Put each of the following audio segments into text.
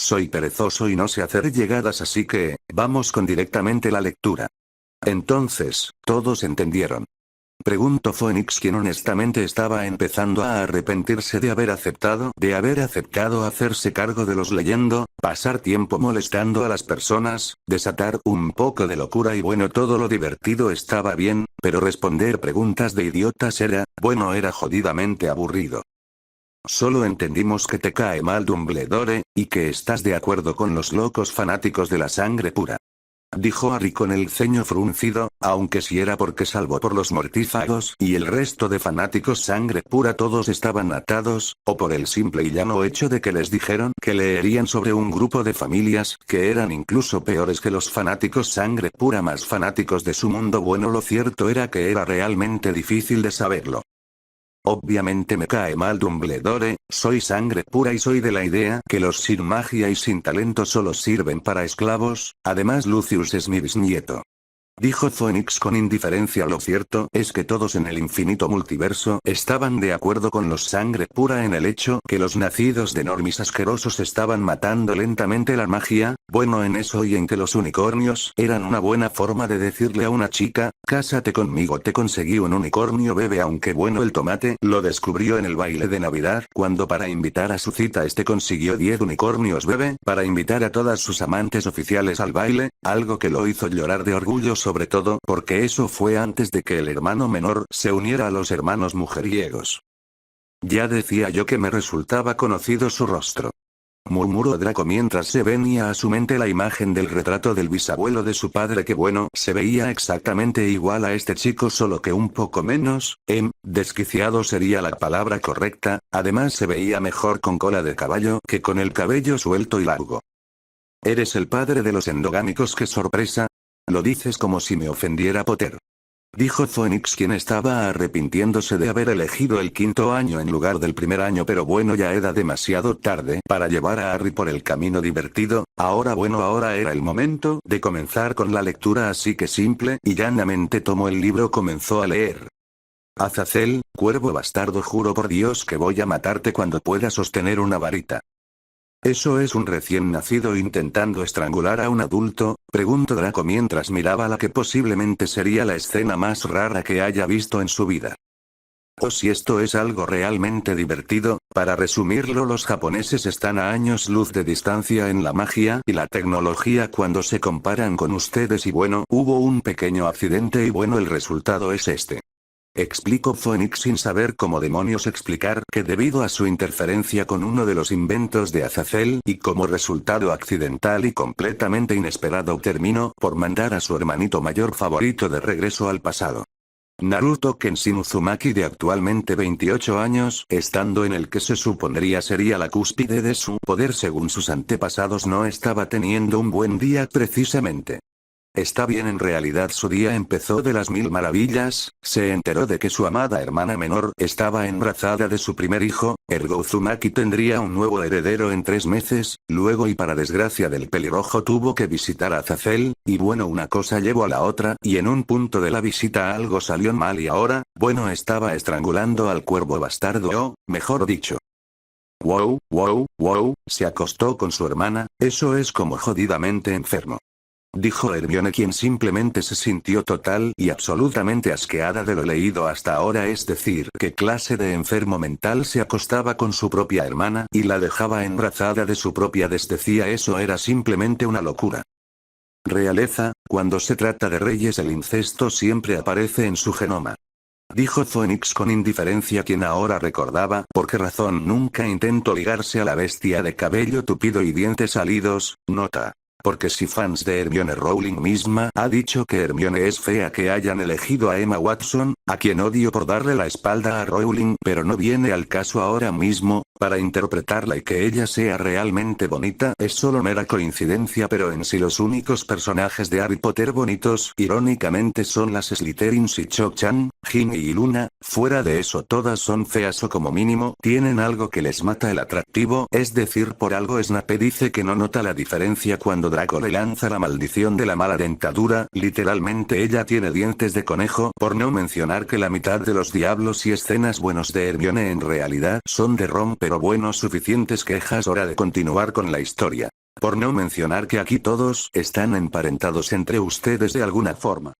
soy perezoso y no sé hacer llegadas, así que, vamos con directamente la lectura. Entonces, ¿todos entendieron? Preguntó Phoenix, quien honestamente estaba empezando a arrepentirse de haber aceptado hacerse cargo de los leyendo, pasar tiempo molestando a las personas, desatar un poco de locura y bueno, todo lo divertido estaba bien, pero responder preguntas de idiotas era jodidamente aburrido. Solo entendimos que te cae mal Dumbledore, y que estás de acuerdo con los locos fanáticos de la sangre pura. Dijo Harry con el ceño fruncido, aunque si era porque salvo por los mortífagos y el resto de fanáticos sangre pura todos estaban atados, o por el simple y llano hecho de que les dijeron que leerían sobre un grupo de familias que eran incluso peores que los fanáticos sangre pura más fanáticos de su mundo. Bueno, lo cierto era que era realmente difícil de saberlo. Obviamente me cae mal Dumbledore, soy sangre pura y soy de la idea que los sin magia y sin talento solo sirven para esclavos, además Lucius es mi bisnieto. Dijo Phoenix con indiferencia. Lo cierto es que todos en el infinito multiverso estaban de acuerdo con los sangre pura en el hecho que los nacidos de normis asquerosos estaban matando lentamente la magia, bueno en eso y en que los unicornios eran una buena forma de decirle a una chica, cásate conmigo, te conseguí un unicornio bebé, aunque bueno el tomate lo descubrió en el baile de Navidad cuando para invitar a su cita consiguió 10 unicornios bebé para invitar a todas sus amantes oficiales al baile, algo que lo hizo llorar de orgullo, sobre todo porque eso fue antes de que el hermano menor se uniera a los hermanos mujeriegos. Ya decía yo que me resultaba conocido su rostro. Murmuró Draco mientras se venía a su mente la imagen del retrato del bisabuelo de su padre, que bueno, se veía exactamente igual a este chico solo que un poco menos, desquiciado sería la palabra correcta, además se veía mejor con cola de caballo que con el cabello suelto y largo. ¿Eres el padre de los endogámicos? ¡Qué sorpresa! Lo dices como si me ofendiera, Potter. Dijo Phoenix, quien estaba arrepintiéndose de haber elegido el 5.º año en lugar del 1.er año, pero bueno, ya era demasiado tarde para llevar a Harry por el camino divertido. Ahora era el momento de comenzar con la lectura, así que simple y llanamente tomó el libro, comenzó a leer. Azazel, cuervo bastardo, juro por Dios que voy a matarte cuando pueda sostener una varita. ¿Eso es un recién nacido intentando estrangular a un adulto?, preguntó Draco mientras miraba la que posiblemente sería la escena más rara que haya visto en su vida. O si esto es algo realmente divertido, para resumirlo, los japoneses están a años luz de distancia en la magia y la tecnología cuando se comparan con ustedes y bueno, hubo un pequeño accidente y bueno, el resultado es este. Explicó Phoenix sin saber cómo demonios explicar que debido a su interferencia con uno de los inventos de Azazel y como resultado accidental y completamente inesperado terminó por mandar a su hermanito mayor favorito de regreso al pasado. Naruto Kenshin Uzumaki, de actualmente 28 años, estando en el que se supondría sería la cúspide de su poder según sus antepasados, no estaba teniendo un buen día precisamente. Está bien, en realidad su día empezó de las mil maravillas, se enteró de que su amada hermana menor estaba embarazada de su primer hijo, ergo Uzumaki tendría un nuevo heredero en 3 meses, luego y para desgracia del pelirrojo tuvo que visitar a Azazel, y bueno, una cosa llevó a la otra y en un punto de la visita algo salió mal y ahora, bueno, estaba estrangulando al cuervo bastardo, o, mejor dicho. Wow, se acostó con su hermana, eso es como jodidamente enfermo. Dijo Hermione, quien simplemente se sintió total y absolutamente asqueada de lo leído hasta ahora, es decir, ¿qué clase de enfermo mental se acostaba con su propia hermana y la dejaba embarazada de su propia decía? Eso era simplemente una locura. Realeza, cuando se trata de reyes el incesto siempre aparece en su genoma. Dijo Phoenix con indiferencia, quien ahora recordaba por qué razón nunca intentó ligarse a la bestia de cabello tupido y dientes salidos, nota. Porque si fans de Hermione Rowling misma ha dicho que Hermione es fea que hayan elegido a Emma Watson, a quien odio por darle la espalda a Rowling, pero no viene al caso ahora mismo, para interpretarla y que ella sea realmente bonita es solo mera coincidencia, pero en sí los únicos personajes de Harry Potter bonitos irónicamente son las Slytherins y Cho-Chang, Ginny y Luna, fuera de eso todas son feas o como mínimo tienen algo que les mata el atractivo, es decir, por algo Snape dice que no nota la diferencia cuando Draco le lanza la maldición de la mala dentadura, literalmente ella tiene dientes de conejo, por no mencionar que la mitad de los diablos y escenas buenos de Hermione en realidad son de Ron, pero bueno, suficientes quejas, hora de continuar con la historia. Por no mencionar que aquí todos están emparentados entre ustedes de alguna forma.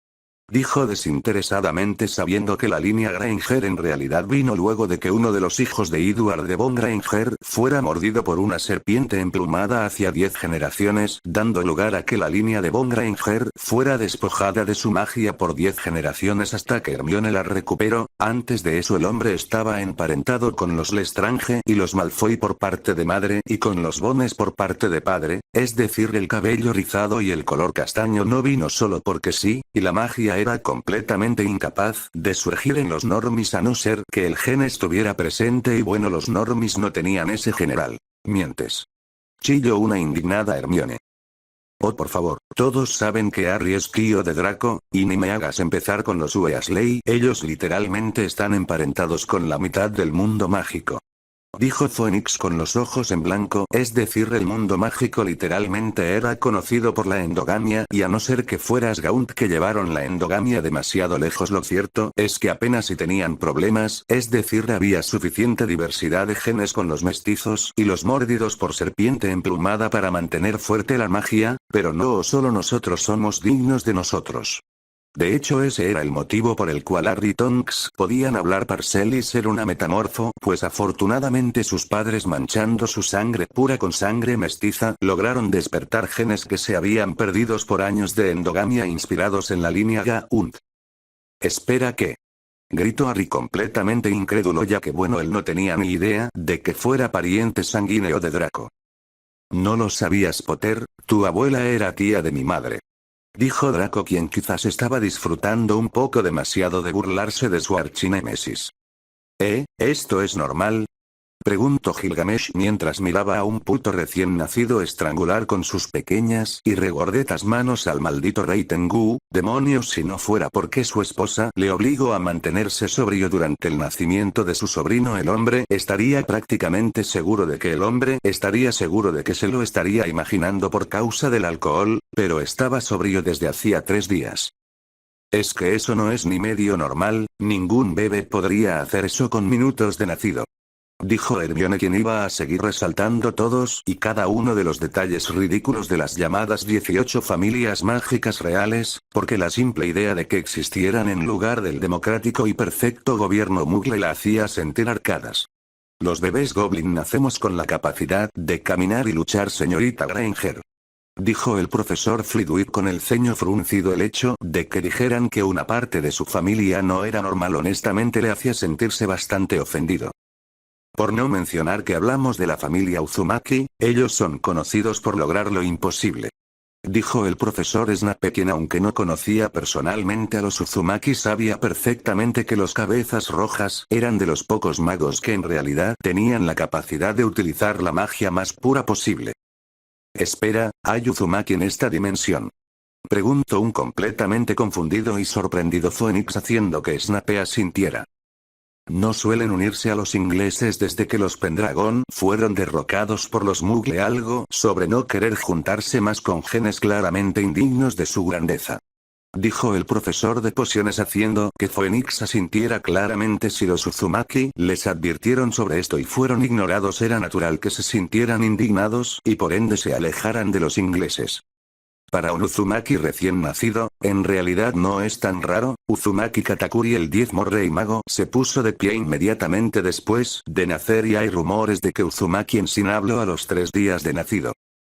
Dijo desinteresadamente sabiendo que la línea Granger en realidad vino luego de que uno de los hijos de Edward de von Granger fuera mordido por una serpiente emplumada hacia 10 generaciones, dando lugar a que la línea de von Granger fuera despojada de su magia por 10 generaciones hasta que Hermione la recuperó. Antes de eso el hombre estaba emparentado con los Lestrange y los Malfoy por parte de madre y con los Bones por parte de padre, es decir el cabello rizado y el color castaño no vino solo porque sí, y la magia era completamente incapaz de surgir en los normis a no ser que el gen estuviera presente y bueno los normis no tenían ese general. Mientes. Chilló una indignada Hermione. Oh por favor, todos saben que Harry es tío de Draco, y ni me hagas empezar con los Weasley, ellos literalmente están emparentados con la mitad del mundo mágico. Dijo Phoenix con los ojos en blanco, es decir el mundo mágico literalmente era conocido por la endogamia y a no ser que fueras Gaunt que llevaron la endogamia demasiado lejos lo cierto es que apenas si tenían problemas, es decir había suficiente diversidad de genes con los mestizos y los mordidos por serpiente emplumada para mantener fuerte la magia, pero no solo nosotros somos dignos de nosotros. De hecho ese era el motivo por el cual Harry y Tonks podían hablar parcel y ser una metamorfo, pues afortunadamente sus padres manchando su sangre pura con sangre mestiza, lograron despertar genes que se habían perdido por años de endogamia inspirados en la línea Gaunt. Espera ¿qué? Gritó Harry completamente incrédulo ya que bueno él no tenía ni idea de que fuera pariente sanguíneo de Draco. ¿No lo sabías Potter? Tu abuela era tía de mi madre. Dijo Draco quien quizás estaba disfrutando un poco demasiado de burlarse de su archinémesis. ¿Esto es normal? Preguntó Gilgamesh mientras miraba a un puto recién nacido estrangular con sus pequeñas y regordetas manos al maldito rey Tengu, demonios si no fuera porque su esposa le obligó a mantenerse sobrio durante el nacimiento de su sobrino el hombre estaría prácticamente seguro de que el hombre estaría seguro de que se lo estaría imaginando por causa del alcohol, pero estaba sobrio desde hacía 3 días. Es que eso no es ni medio normal, ningún bebé podría hacer eso con minutos de nacido. Dijo Hermione quien iba a seguir resaltando todos y cada uno de los detalles ridículos de las llamadas 18 familias mágicas reales, porque la simple idea de que existieran en lugar del democrático y perfecto gobierno Muggle la hacía sentir arcadas. Los bebés Goblin nacemos con la capacidad de caminar y luchar señorita Granger. Dijo el profesor Flitwick con el ceño fruncido el hecho de que dijeran que una parte de su familia no era normal honestamente le hacía sentirse bastante ofendido. Por no mencionar que hablamos de la familia Uzumaki, ellos son conocidos por lograr lo imposible. Dijo el profesor Snape quien aunque no conocía personalmente a los Uzumaki sabía perfectamente que los cabezas rojas eran de los pocos magos que en realidad tenían la capacidad de utilizar la magia más pura posible. Espera, ¿hay Uzumaki en esta dimensión? Preguntó un completamente confundido y sorprendido Phoenix haciendo que Snape asintiera. No suelen unirse a los ingleses desde que los Pendragon fueron derrocados por los Muggle algo sobre no querer juntarse más con genes claramente indignos de su grandeza. Dijo el profesor de pociones haciendo que Phoenix asintiera claramente si los Uzumaki les advirtieron sobre esto y fueron ignorados era natural que se sintieran indignados y por ende se alejaran de los ingleses. Para un Uzumaki recién nacido, en realidad no es tan raro, Uzumaki Katakuri el 10º rey mago se puso de pie inmediatamente después de nacer y hay rumores de que Uzumaki Ensin habló a los 3 días de nacido.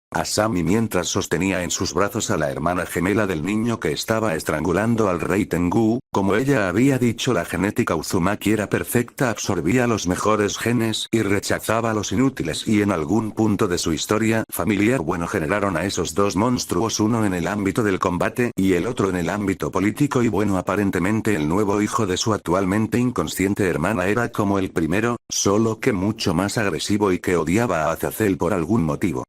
Asami mientras sostenía en sus brazos a la hermana gemela del niño que estaba estrangulando al rey Tengu, como ella había dicho la genética Uzumaki era perfecta absorbía los mejores genes y rechazaba los inútiles y en algún punto de su historia familiar bueno generaron a esos dos monstruos uno en el ámbito del combate y el otro en el ámbito político y bueno aparentemente el nuevo hijo de su actualmente inconsciente hermana era como el primero, solo que mucho más agresivo y que odiaba a Azazel por algún motivo.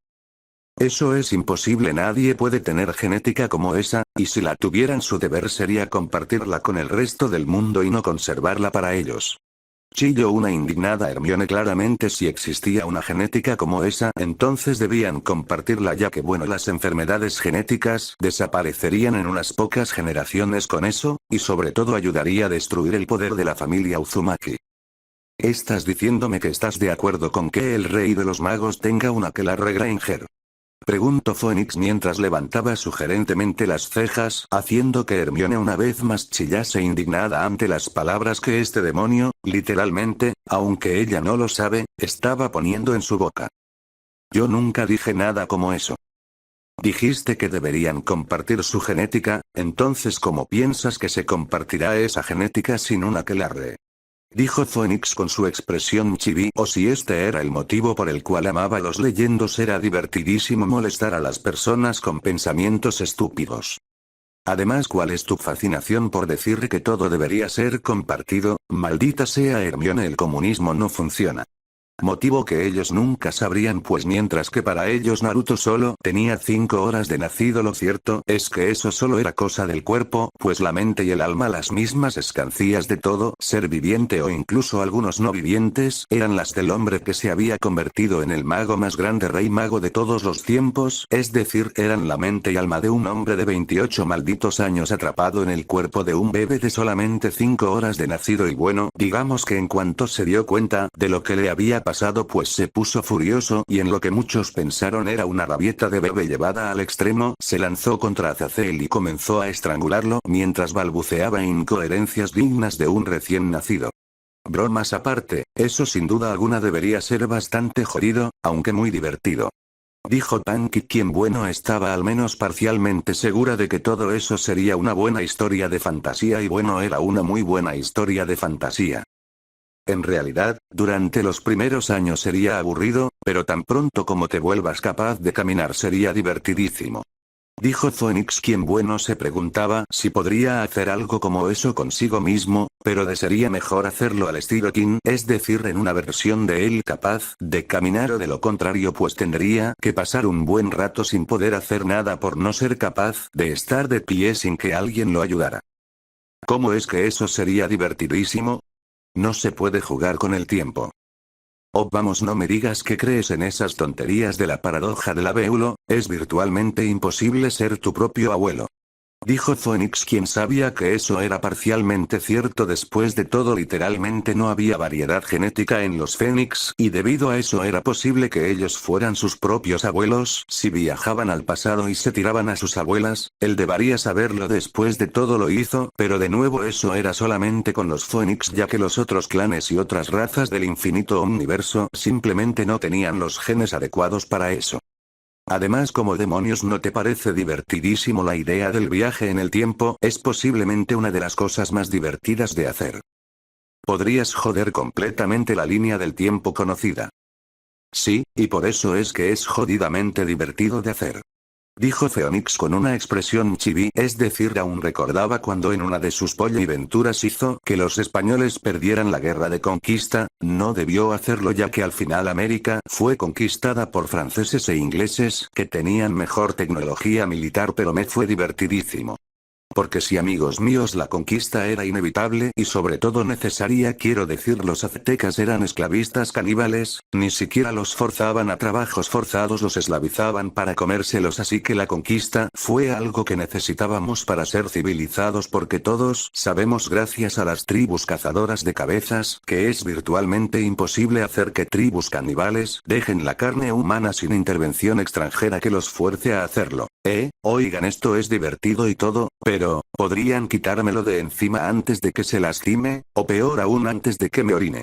Eso es imposible nadie puede tener genética como esa, y si la tuvieran su deber sería compartirla con el resto del mundo y no conservarla para ellos. Chilló una indignada Hermione claramente si existía una genética como esa entonces debían compartirla ya que bueno las enfermedades genéticas desaparecerían en unas pocas generaciones con eso, y sobre todo ayudaría a destruir el poder de la familia Uzumaki. ¿Estás diciéndome que estás de acuerdo con que el rey de los magos tenga una Aquelarre Granger? Preguntó Phoenix mientras levantaba sugerentemente las cejas, haciendo que Hermione una vez más chillase indignada ante las palabras que este demonio, literalmente, aunque ella no lo sabe, estaba poniendo en su boca. Yo nunca dije nada como eso. Dijiste que deberían compartir su genética, entonces ¿cómo piensas que se compartirá esa genética sin un aquelarre? Dijo Phoenix con su expresión chibi, o si este era el motivo por el cual amaba los leyendos, era divertidísimo molestar a las personas con pensamientos estúpidos. Además, ¿cuál es tu fascinación por decir que todo debería ser compartido? Maldita sea Hermione, el comunismo no funciona. Motivo que ellos nunca sabrían, pues mientras que para ellos Naruto solo tenía 5 horas de nacido, lo cierto es que eso solo era cosa del cuerpo, pues la mente y el alma, las mismas escancías de todo ser viviente o incluso algunos no vivientes, eran las del hombre que se había convertido en el mago más grande, rey mago de todos los tiempos, es decir, eran la mente y alma de un hombre de 28 malditos años atrapado en el cuerpo de un bebé de solamente 5 horas de nacido. Y bueno, digamos que en cuanto se dio cuenta de lo que le había pasado, pues se puso furioso y en lo que muchos pensaron era una rabieta de bebé llevada al extremo, se lanzó contra Azazel y comenzó a estrangularlo mientras balbuceaba incoherencias dignas de un recién nacido. Bromas aparte, eso sin duda alguna debería ser bastante jodido, aunque muy divertido. Dijo Panky, quien bueno estaba al menos parcialmente segura de que todo eso sería una buena historia de fantasía, y bueno, era una muy buena historia de fantasía. En realidad, durante los primeros años sería aburrido, pero tan pronto como te vuelvas capaz de caminar sería divertidísimo. Dijo Phoenix, quien bueno se preguntaba si podría hacer algo como eso consigo mismo, pero desearía mejor hacerlo al estilo King, es decir, en una versión de él capaz de caminar, o de lo contrario pues tendría que pasar un buen rato sin poder hacer nada por no ser capaz de estar de pie sin que alguien lo ayudara. ¿Cómo es que eso sería divertidísimo? No se puede jugar con el tiempo. Oh, vamos, no me digas que crees en esas tonterías de la paradoja del abuelo, es virtualmente imposible ser tu propio abuelo. Dijo Phoenix, quien sabía que eso era parcialmente cierto. Después de todo, literalmente no había variedad genética en los Fénix, y debido a eso era posible que ellos fueran sus propios abuelos. Si viajaban al pasado y se tiraban a sus abuelas, él debería saberlo. Después de todo lo hizo, pero de nuevo eso era solamente con los Fénix, ya que los otros clanes y otras razas del infinito universo simplemente no tenían los genes adecuados para eso. Además, ¿cómo demonios no te parece divertidísimo la idea del viaje en el tiempo? Es posiblemente una de las cosas más divertidas de hacer. Podrías joder completamente la línea del tiempo conocida. Sí, y por eso es que es jodidamente divertido de hacer. Dijo Phoenix con una expresión chibi, es decir, aún recordaba cuando en una de sus polliventuras hizo que los españoles perdieran la guerra de conquista. No debió hacerlo, ya que al final América fue conquistada por franceses e ingleses, que tenían mejor tecnología militar, pero me fue divertidísimo. Porque si, amigos míos, la conquista era inevitable y sobre todo necesaria, quiero decir, los aztecas eran esclavistas caníbales, ni siquiera los forzaban a trabajos forzados, los esclavizaban para comérselos, así que la conquista fue algo que necesitábamos para ser civilizados, porque todos sabemos, gracias a las tribus cazadoras de cabezas, que es virtualmente imposible hacer que tribus caníbales dejen la carne humana sin intervención extranjera que los fuerce a hacerlo. Oigan, esto es divertido y todo, pero, ¿podrían quitármelo de encima antes de que se lastime, o peor aún antes de que me orine?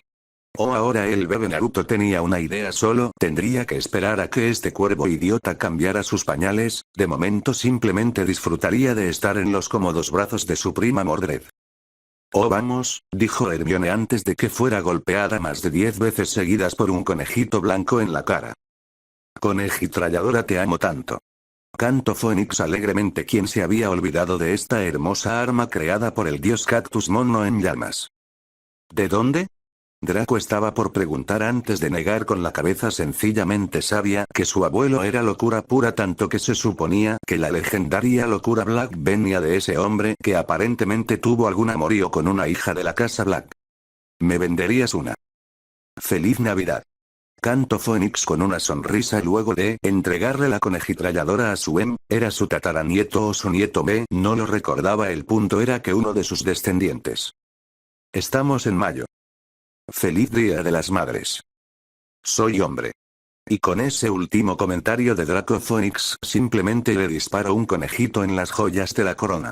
Ahora el bebé Naruto tenía una idea, solo tendría que esperar a que este cuervo idiota cambiara sus pañales. De momento simplemente disfrutaría de estar en los cómodos brazos de su prima Mordred. Oh, vamos, dijo Hermione antes de que fuera golpeada más de 10 veces seguidas por un conejito blanco en la cara. Conejitralladora, te amo tanto. Cantó Phoenix alegremente, quien se había olvidado de esta hermosa arma creada por el dios Cactus Mono en llamas. ¿De dónde? Draco estaba por preguntar antes de negar con la cabeza. Sencillamente sabía que su abuelo era locura pura, tanto que se suponía que la legendaria locura Black venía de ese hombre que aparentemente tuvo algún amorío con una hija de la casa Black. ¿Me venderías una? ¡Feliz Navidad! Cantó Phoenix con una sonrisa luego de entregarle la conejitralladora a su era su tataranieto o su nieto no lo recordaba. El punto era que uno de sus descendientes. Estamos en mayo. Feliz Día de las Madres. Soy hombre. Y con ese último comentario de Draco Phoenix simplemente le disparó un conejito en las joyas de la corona.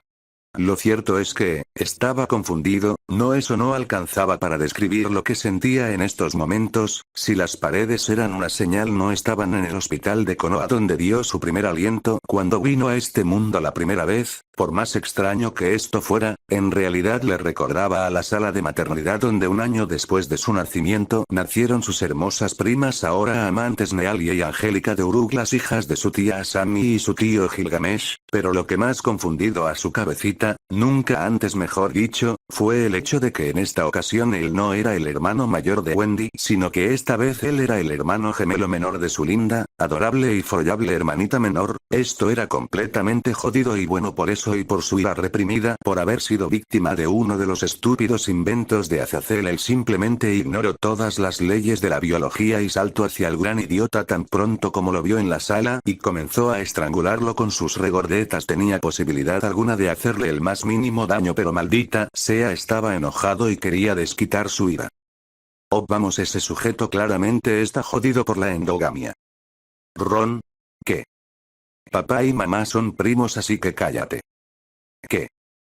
Lo cierto es que, estaba confundido, eso no alcanzaba para describir lo que sentía en estos momentos. Si las paredes eran una señal, no estaban en el hospital de Konoha donde dio su primer aliento cuando vino a este mundo la primera vez. Por más extraño que esto fuera, en realidad le recordaba a la sala de maternidad donde un año después de su nacimiento nacieron sus hermosas primas ahora amantes Nealia y Angélica de Uruk, las hijas de su tía Asami y su tío Gilgamesh, pero lo que más confundido a su cabecita, nunca antes mejor dicho, fue el hecho de que en esta ocasión él no era el hermano mayor de Wendy, sino que esta vez él era el hermano gemelo menor de su linda, adorable y follable hermanita menor. Esto era completamente jodido y bueno por eso y por su ira reprimida por haber sido víctima de uno de los estúpidos inventos de Azazel. Él simplemente ignoró todas las leyes de la biología y saltó hacia el gran idiota tan pronto como lo vio en la sala y comenzó a estrangularlo con sus regordetas. Tenía posibilidad alguna de hacerle el más mínimo daño, pero maldita sea estaba enojado y quería desquitar su ira. Oh vamos, ese sujeto claramente está jodido por la endogamia. Ron, ¿qué? Papá y mamá son primos, así que cállate. ¿Qué?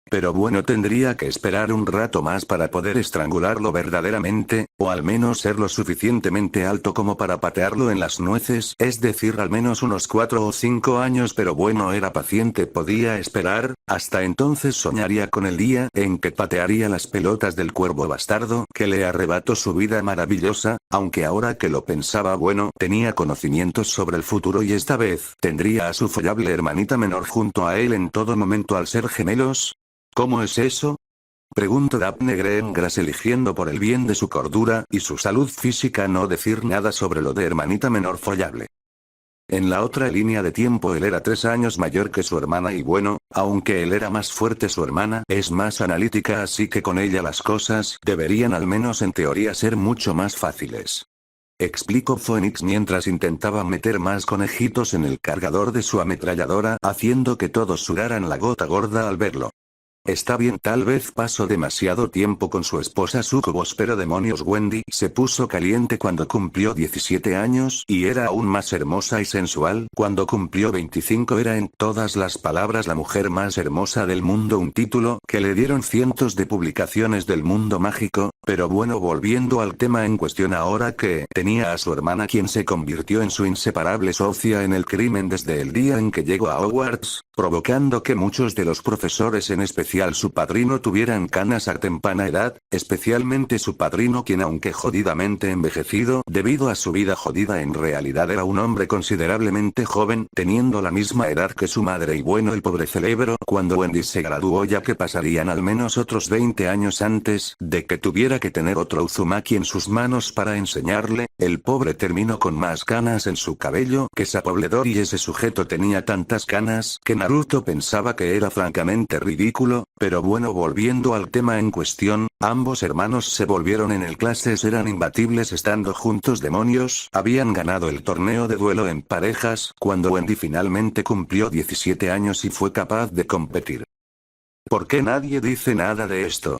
Pero bueno, tendría que esperar un rato más para poder estrangularlo verdaderamente, o al menos ser lo suficientemente alto como para patearlo en las nueces, es decir, al menos unos 4 o 5 años, pero bueno, era paciente, podía esperar. Hasta entonces soñaría con el día en que patearía las pelotas del cuervo bastardo que le arrebató su vida maravillosa, aunque ahora que lo pensaba, bueno, tenía conocimientos sobre el futuro y esta vez tendría a su follable hermanita menor junto a él en todo momento al ser gemelos. ¿Cómo es eso? Preguntó Daphne Greengrass, eligiendo por el bien de su cordura y su salud física no decir nada sobre lo de hermanita menor follable. En la otra línea de tiempo él era 3 años mayor que su hermana y bueno, aunque él era más fuerte, su hermana es más analítica, así que con ella las cosas deberían al menos en teoría ser mucho más fáciles. Explicó Phoenix mientras intentaba meter más conejitos en el cargador de su ametralladora, haciendo que todos sudaran la gota gorda al verlo. Está bien, tal vez pasó demasiado tiempo con su esposa Sucubus, pero demonios, Wendy se puso caliente cuando cumplió 17 años y era aún más hermosa y sensual cuando cumplió 25. Era en todas las palabras la mujer más hermosa del mundo, un título que le dieron cientos de publicaciones del mundo mágico. Pero bueno, volviendo al tema en cuestión, ahora que tenía a su hermana, quien se convirtió en su inseparable socia en el crimen desde el día en que llegó a Hogwarts, provocando que muchos de los profesores, en especial su padrino, tuvieran canas a temprana edad, especialmente su padrino, quien aunque jodidamente envejecido debido a su vida jodida, en realidad era un hombre considerablemente joven, teniendo la misma edad que su madre. Y bueno, el pobre cerebro, cuando Wendy se graduó, ya que pasarían al menos otros 20 años antes de que tuviera que tener otro Uzumaki en sus manos para enseñarle, el pobre terminó con más canas en su cabello que Sapobledor, y ese sujeto tenía tantas canas que Naruto pensaba que era francamente ridículo. Pero bueno, volviendo al tema en cuestión, ambos hermanos se volvieron en el clases, eran imbatibles estando juntos. Demonios, habían ganado el torneo de duelo en parejas cuando Wendy finalmente cumplió 17 años y fue capaz de competir. ¿Por qué nadie dice nada de esto?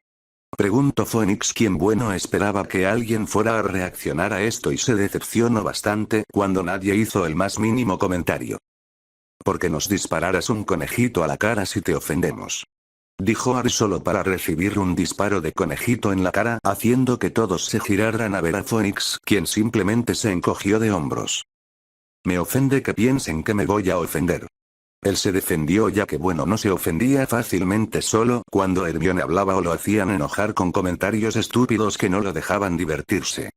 Preguntó Phoenix, quien bueno esperaba que alguien fuera a reaccionar a esto y se decepcionó bastante cuando nadie hizo el más mínimo comentario. Porque nos dispararas un conejito a la cara si te ofendemos. Dijo Ari solo para recibir un disparo de conejito en la cara, haciendo que todos se giraran a ver a Phoenix, quien simplemente se encogió de hombros. Me ofende que piensen que me voy a ofender. Él se defendió, ya que bueno, no se ofendía fácilmente solo cuando Hermione hablaba o lo hacían enojar con comentarios estúpidos que no lo dejaban divertirse.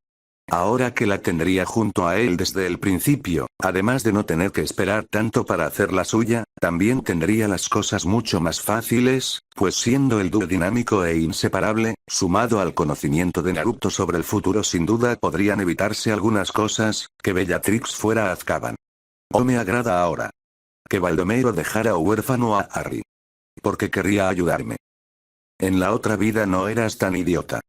Ahora que la tendría junto a él desde el principio, además de no tener que esperar tanto para hacer la suya, también tendría las cosas mucho más fáciles, pues siendo el dúo dinámico e inseparable, sumado al conocimiento de Naruto sobre el futuro, sin duda podrían evitarse algunas cosas que Bellatrix fuera a Azkaban. O me agrada ahora que Baldomero dejara huérfano a Harry. Porque querría ayudarme. En la otra vida no eras tan idiota.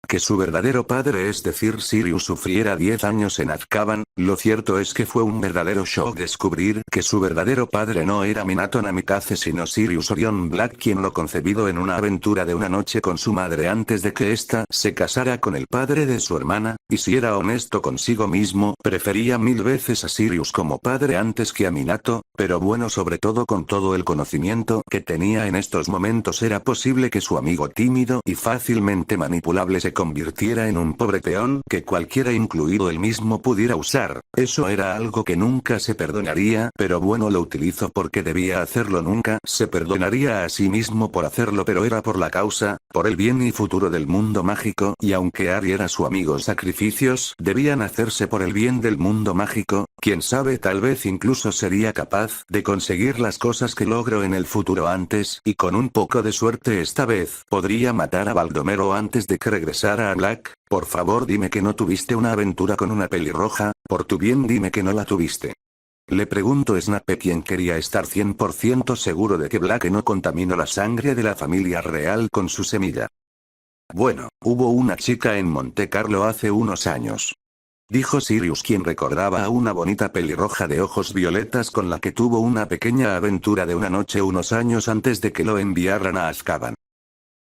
Que su verdadero padre, es decir Sirius, sufriera 10 años en Azkaban, Lo cierto es que fue un verdadero shock descubrir que su verdadero padre no era Minato Namikaze sino Sirius Orion Black, quien lo concebido en una aventura de una noche con su madre antes de que ésta se casara con el padre de su hermana, y si era honesto consigo mismo, prefería 1000 veces a Sirius como padre antes que a Minato, pero bueno, sobre todo con todo el conocimiento que tenía en estos momentos era posible que su amigo tímido y fácilmente manipulable se convirtiera en un pobre peón que cualquiera incluido él mismo pudiera usar. Eso era algo que nunca se perdonaría, pero bueno, lo utilizó porque debía hacerlo. Nunca se perdonaría a sí mismo por hacerlo, pero era por la causa, por el bien y futuro del mundo mágico, y aunque Ari era su amigo, sacrificios debían hacerse por el bien del mundo mágico. Quién sabe, tal vez incluso sería capaz de conseguir las cosas que logró en el futuro antes, y con un poco de suerte esta vez podría matar a Baldomero antes de que regresara a Black. Por favor dime que no tuviste una aventura con una pelirroja, por tu bien dime que no la tuviste. Le preguntó Snape, quien quería estar 100% seguro de que Black no contaminó la sangre de la familia real con su semilla. Bueno, hubo una chica en Monte Carlo hace unos años, dijo Sirius, quien recordaba a una bonita pelirroja de ojos violetas con la que tuvo una pequeña aventura de una noche unos años antes de que lo enviaran a Azkaban.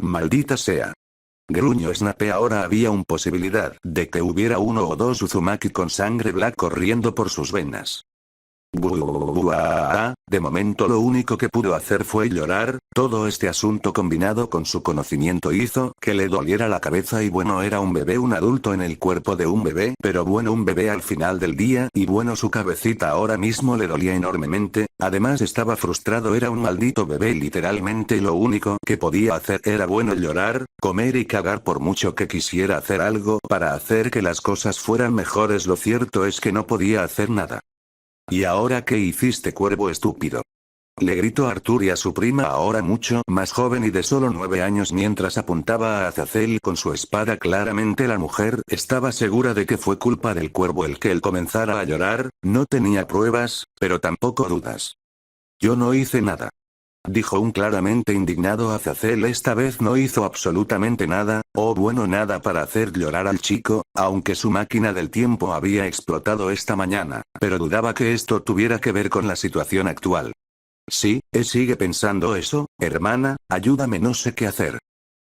Maldita sea, gruñó Snape. Ahora había una posibilidad de que hubiera uno o dos Uzumaki con sangre Black corriendo por sus venas. De momento lo único que pudo hacer fue llorar. Todo este asunto combinado con su conocimiento hizo que le doliera la cabeza, y bueno, era un bebé, un adulto en el cuerpo de un bebé, pero bueno, un bebé al final del día, y bueno, su cabecita ahora mismo le dolía enormemente. Además estaba frustrado, era un maldito bebé literalmente, y lo único que podía hacer era bueno, llorar, comer y cagar por mucho que quisiera hacer algo para hacer que las cosas fueran mejores. Lo cierto es que no podía hacer nada. ¿Y ahora qué hiciste, cuervo estúpido?, le gritó Arthur y a su prima, ahora mucho más joven y de solo 9 años, mientras apuntaba a Azazel con su espada. Claramente la mujer estaba segura de que fue culpa del cuervo el que él comenzara a llorar. No tenía pruebas, pero tampoco dudas. Yo no hice nada, dijo un claramente indignado Azazel. Esta vez no hizo absolutamente nada, o bueno, nada para hacer llorar al chico, aunque su máquina del tiempo había explotado esta mañana, pero dudaba que esto tuviera que ver con la situación actual. Sí, sigue pensando eso, hermana, ayúdame, no sé qué hacer.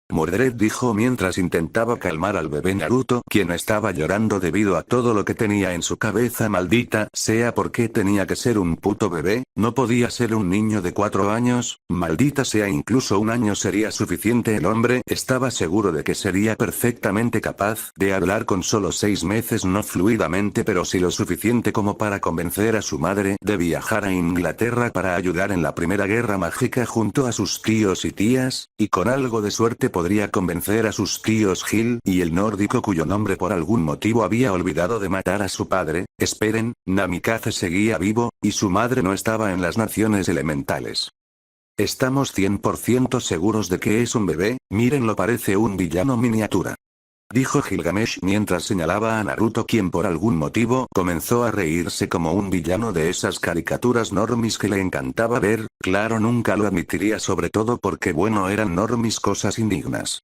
Mordred dijo mientras intentaba calmar al bebé Naruto, quien estaba llorando debido a todo lo que tenía en su cabeza. Maldita sea, ¿por qué tenía que ser un puto bebé? No podía ser un niño de 4 años, maldita sea, incluso 1 año sería suficiente. El hombre estaba seguro de que sería perfectamente capaz de hablar con solo 6 meses, no fluidamente, pero sí lo suficiente como para convencer a su madre de viajar a Inglaterra para ayudar en la Primera Guerra Mágica junto a sus tíos y tías, y con algo de suerte podría convencer a sus tíos Gil y el nórdico, cuyo nombre por algún motivo había olvidado, de matar a su padre. Esperen, Namikaze seguía vivo, y su madre no estaba en las naciones elementales. Estamos 100% seguros de que es un bebé, mírenlo, parece un villano miniatura, dijo Gilgamesh mientras señalaba a Naruto, quien por algún motivo comenzó a reírse como un villano de esas caricaturas normis que le encantaba ver. Claro, nunca lo admitiría, sobre todo porque bueno, eran normis, cosas indignas.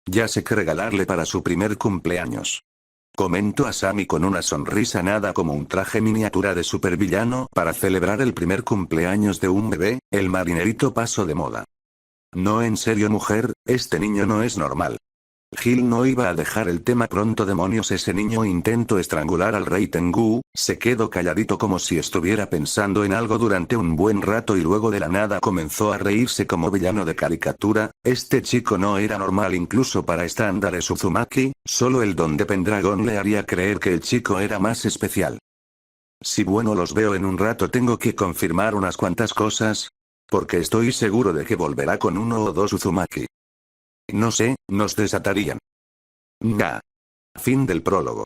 Ya sé qué regalarle para su primer cumpleaños, comentó Asami con una sonrisa. Nada como un traje miniatura de supervillano para celebrar el primer cumpleaños de un bebé. El marinerito pasó de moda. No, en serio, mujer, este niño no es normal. Gil no iba a dejar el tema pronto. Demonios, ese niño intentó estrangular al rey Tengu. Se quedó calladito como si estuviera pensando en algo durante un buen rato y luego de la nada comenzó a reírse como villano de caricatura. Este chico no era normal incluso para estándares Uzumaki, solo el don de Pendragon le haría creer que el chico era más especial. Sí, bueno, los veo en un rato, tengo que confirmar unas cuantas cosas, porque estoy seguro de que volverá con 1 o 2 Uzumaki. No sé, nos desatarían. Fin del prólogo.